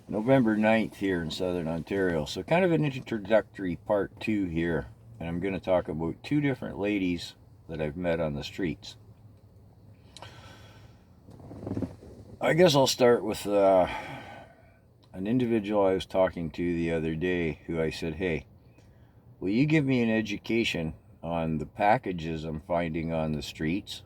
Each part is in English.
November 9th here in Southern Ontario. So kind of an introductory part 2 here. And I'm going to talk about two different ladies that I've met on the streets. I guess I'll start with an individual I was talking to the other day who I said, hey, will you give me an education on the packages I'm finding on the streets?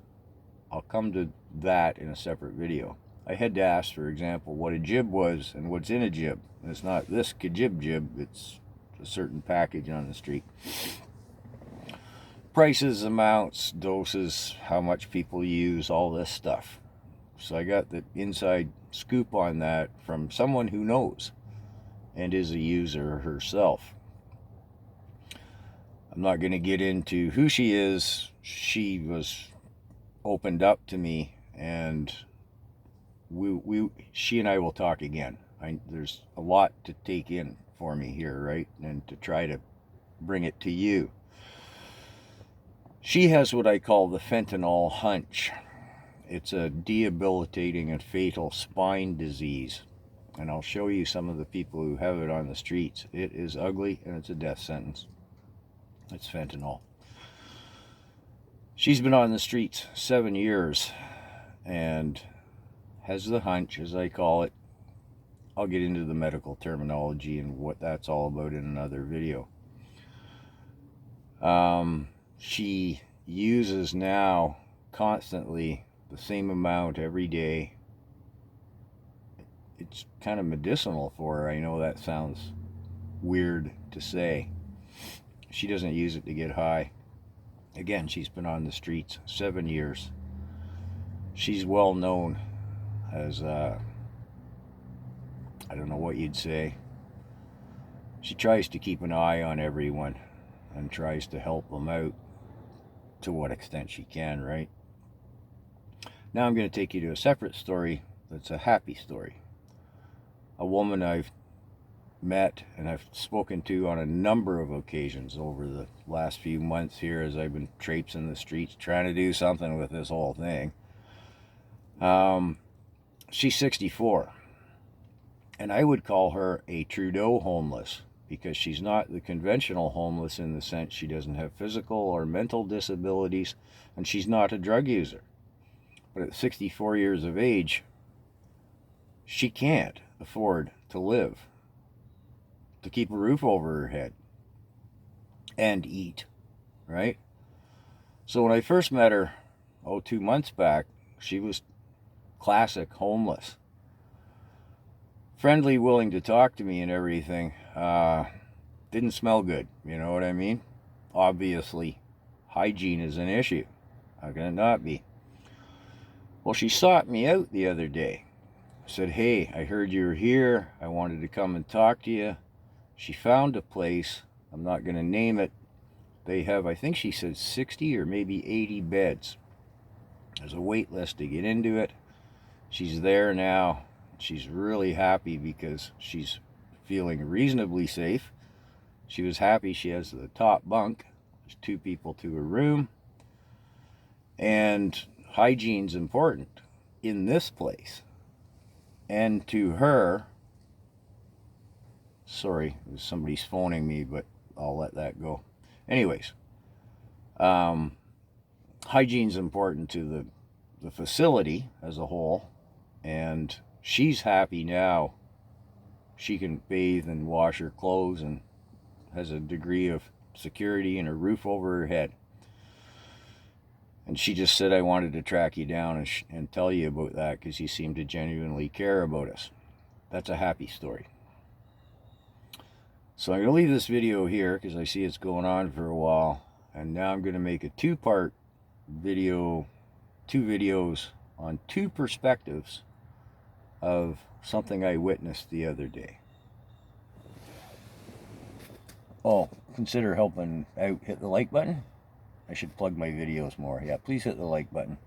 I'll come to that in a separate video. I had to ask, for example, what a jib was and what's in a jib. And it's not this jib, it's a certain package on the street. Prices, amounts, doses, how much people use, all this stuff. So I got the inside scoop on that from someone who knows and is a user herself. I'm not going to get into who she is. She was opened up to me, and she and I will talk again. There's a lot to take in for me here, right? And to try to bring it to you. She has what I call the fentanyl hunch. It's a debilitating and fatal spine disease. And I'll show you some of the people who have it on the streets. It is ugly, and it's a death sentence. It's fentanyl. She's been on the streets 7 years and has the hunch, as I call it. I'll get into the medical terminology and what that's all about in another video. She uses now constantly the same amount every day. It's kind of medicinal for her. I know that sounds weird to say. She doesn't use it to get high. Again, she's been on the streets 7 years. She's well known as, I don't know what you'd say. She tries to keep an eye on everyone and tries to help them out to what extent she can, right? Now I'm going to take you to a separate story that's a happy story. A woman I've met and I've spoken to on a number of occasions over the last few months here as I've been traipsing the streets trying to do something with this whole thing. She's 64, and I would call her a Trudeau homeless, because she's not the conventional homeless in the sense she doesn't have physical or mental disabilities, and she's not a drug user. But at 64 years of age, she can't afford to live, to keep a roof over her head and eat, right? So when I first met her, 2 months back, she was classic homeless. Friendly, willing to talk to me and everything. Didn't smell good, you know what I mean? Obviously, hygiene is an issue. How can it not be? Well, she sought me out the other day. Said, hey, I heard you were here. I wanted to come and talk to you. She found a place. I'm not going to name it. They have, I think she said 60 or maybe 80 beds. There's a wait list to get into it. She's there now. She's really happy because she's feeling reasonably safe. She was happy she has the top bunk. There's 2 people to a room. And hygiene's important in this place. And to her, sorry, somebody's phoning me, but I'll let that go. Anyways, hygiene's important to the facility as a whole, and she's happy now. She can bathe and wash her clothes and has a degree of security and a roof over her head. And she just said, I wanted to track you down and tell you about that because you seem to genuinely care about us. That's a happy story. So I'm going to leave this video here because I see it's going on for a while. And now I'm going to make a 2-part video, 2 videos on 2 perspectives of something I witnessed the other day. Oh, consider helping out. Hit the like button. I should plug my videos more. Yeah, please hit the like button.